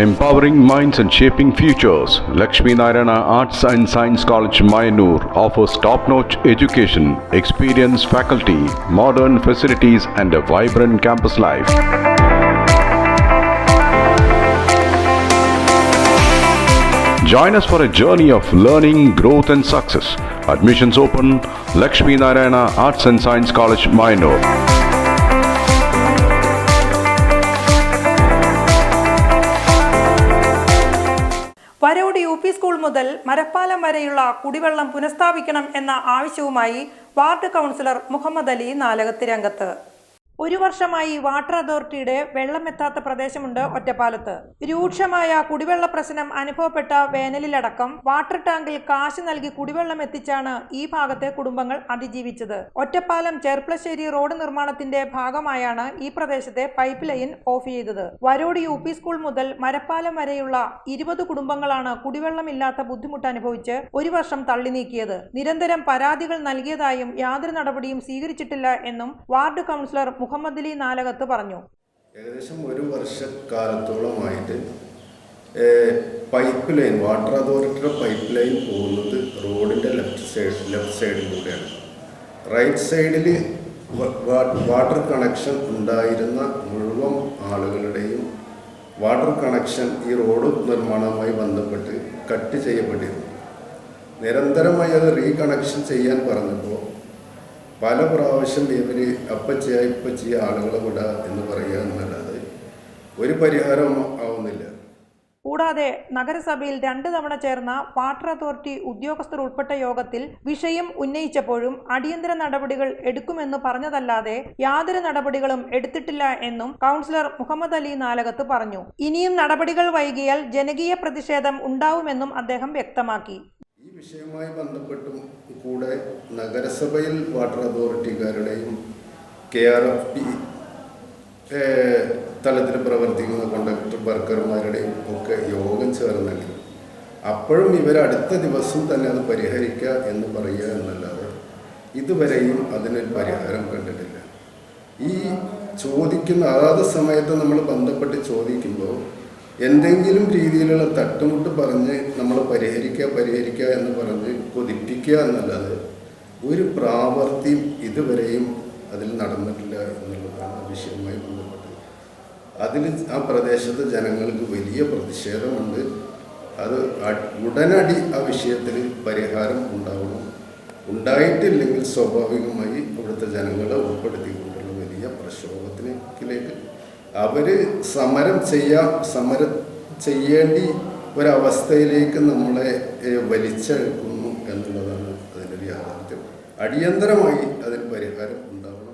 Empowering minds and shaping futures, Lakshmi Narayana Arts and Science College, Mayanur offers top-notch education, experienced faculty, modern facilities and a vibrant campus life. Join us for a journey of learning, growth and success. Admissions open, Lakshmi Narayana Arts and Science College, Mayanur. Varodi U P school മുതൽ മരപ്പാലം വരെയുള്ള കുടിവെള്ളം പുനഃസ്ഥാപിക്കണം എന്ന ആവശ്യവുമായി ward councillor Muhammad Ali Nalakath രംഗത്ത്. ഒരു വർഷമായി water അതോറിറ്റിയുടെ വെള്ളമെത്താത്ത പ്രദേശമുണ്ട് ഒറ്റപ്പാലത്ത്. രൂക്ഷമായ കുടിവെള്ള പ്രശ്നം അനുഭവപ്പെട്ട വേനലിലടക്കം വാട്ടർ ടാങ്കിൽ കാശ് നൽകി കുടിവെള്ളം എത്തിച്ചാണ് ഈ ഭാഗത്തെ കുടുംബങ്ങൾ അതിജീവിച്ചത്. ഒറ്റപ്പാലം ചെർപ്പളശ്ശേരി റോഡ് നിർമ്മാണത്തിന്റെ ഭാഗമായാണ് ഈ പ്രദേശത്തെ പൈപ്പ് ലൈൻ ഓഫ് ചെയ്തത്. വരോടി യു പി സ്കൂൾ മുതൽ മരപ്പാലം വരെയുള്ള 20 കുടുംബങ്ങളാണ് കുടിവെള്ളമില്ലാത്ത ബുദ്ധിമുട്ട് അനുഭവിച്ച് ഒരു വർഷം തള്ളി നീക്കിയത്. നിരന്തരം പരാതികൾ നൽകിയതായും യാതൊരു നടപടിയും സ്വീകരിച്ചിട്ടില്ല എന്നും വാർഡ് കൗൺസിലർ മുഹമ്മദ് അലി നാലകത്ത് പറഞ്ഞു. ഏകദേശം ഒരു വർഷക്കാലത്തോളമായിട്ട് പൈപ്പ് ലൈൻ, വാട്ടർ അതോറിറ്റിയുടെ പൈപ്പ് ലൈൻ പോകുന്നത് റോഡിൻ്റെ ലെഫ്റ്റ് സൈഡിലൂടെയാണ്. റൈറ്റ് സൈഡിൽ വാട്ടർ കണക്ഷൻ ഉണ്ടായിരുന്ന മുഴുവൻ ആളുകളുടെയും വാട്ടർ കണക്ഷൻ ഈ റോഡ് നിർമ്മാണവുമായി ബന്ധപ്പെട്ട് കട്ട് ചെയ്യപ്പെട്ടിരുന്നു. നിരന്തരമായി അത് റീകണക്ഷൻ ചെയ്യാൻ പറഞ്ഞപ്പോൾ പല പ്രാവശ്യം ഇവർ ഇപ്പച്ചിയ ആളുകളെ വിടുക എന്ന് പറയുക എന്നല്ലാതെ ഒരു പരിഹാരം ആവുന്നില്ല. കൂടാതെ നഗരസഭയിൽ 2 തവണ ചേർന്ന വാട്ടർ അതോറിറ്റി ഉദ്യോഗസ്ഥർ ഉൾപ്പെട്ട യോഗത്തിൽ വിഷയം ഉന്നയിച്ചപ്പോഴും അടിയന്തര നടപടികൾ എടുക്കുമെന്ന് പറഞ്ഞതല്ലാതെ യാതൊരു നടപടികളും എടുത്തിട്ടില്ല എന്നും കൗൺസിലർ മുഹമ്മദ് അലി നാലകത്ത് പറഞ്ഞു. ഇനിയും നടപടികൾ വൈകിയാൽ ജനകീയ പ്രതിഷേധം ഉണ്ടാവുമെന്നും അദ്ദേഹം വ്യക്തമാക്കി. ഈ വിഷയവുമായി ബന്ധപ്പെട്ടും കൂടെ നഗരസഭയിൽ വാട്ടർ അതോറിറ്റിക്കാരുടെയും KRFB തലത്തിൽ പ്രവർത്തിക്കുന്ന കോൺട്രാക്ടർ വർക്കർമാരുടെയും ഒക്കെ യോഗം ചേർന്നെങ്കിൽ അപ്പോഴും അടുത്ത ദിവസം തന്നെ അത് പരിഹരിക്കുക എന്ന് പറയുക എന്നല്ലാതെ ഇതുവരെയും അതിനൊരു പരിഹാരം കണ്ടിട്ടില്ല. ഈ ചോദിക്കുന്ന അതാത് സമയത്ത് നമ്മൾ ബന്ധപ്പെട്ട് ചോദിക്കുമ്പോൾ എന്തെങ്കിലും രീതിയിലുള്ള തട്ടുമുട്ട് പറഞ്ഞ് നമ്മൾ പരിഹരിക്കുക എന്ന് പറഞ്ഞ് കൊതിപ്പിക്കുക എന്നല്ലാതെ ഒരു പ്രാവർത്തിയും ഇതുവരെയും അതിൽ നടന്നിട്ടില്ല എന്നുള്ളതാണ് വിഷയവുമായി ബന്ധപ്പെട്ട്. അതിൽ ആ പ്രദേശത്തെ ജനങ്ങൾക്ക് വലിയ പ്രതിഷേധമുണ്ട്. അത് ഉടനടി ആ വിഷയത്തിൽ പരിഹാരം ഉണ്ടാവണം. ഉണ്ടായിട്ടില്ലെങ്കിൽ സ്വാഭാവികമായി അവിടുത്തെ ജനങ്ങളെ ഉൾപ്പെടുത്തിക്കൊണ്ടുള്ള വലിയ പ്രക്ഷോഭത്തിലേക്ക് അവർ സമരം ചെയ്യേണ്ടി ഒരവസ്ഥയിലേക്ക് നമ്മളെ വലിച്ചെടുക്കുന്നു എന്നുള്ളതാണ് അതിൻ്റെ യാഥാർത്ഥ്യം. അടിയന്തരമായി അതിന് പരിഹാരം ഉണ്ടാവണം.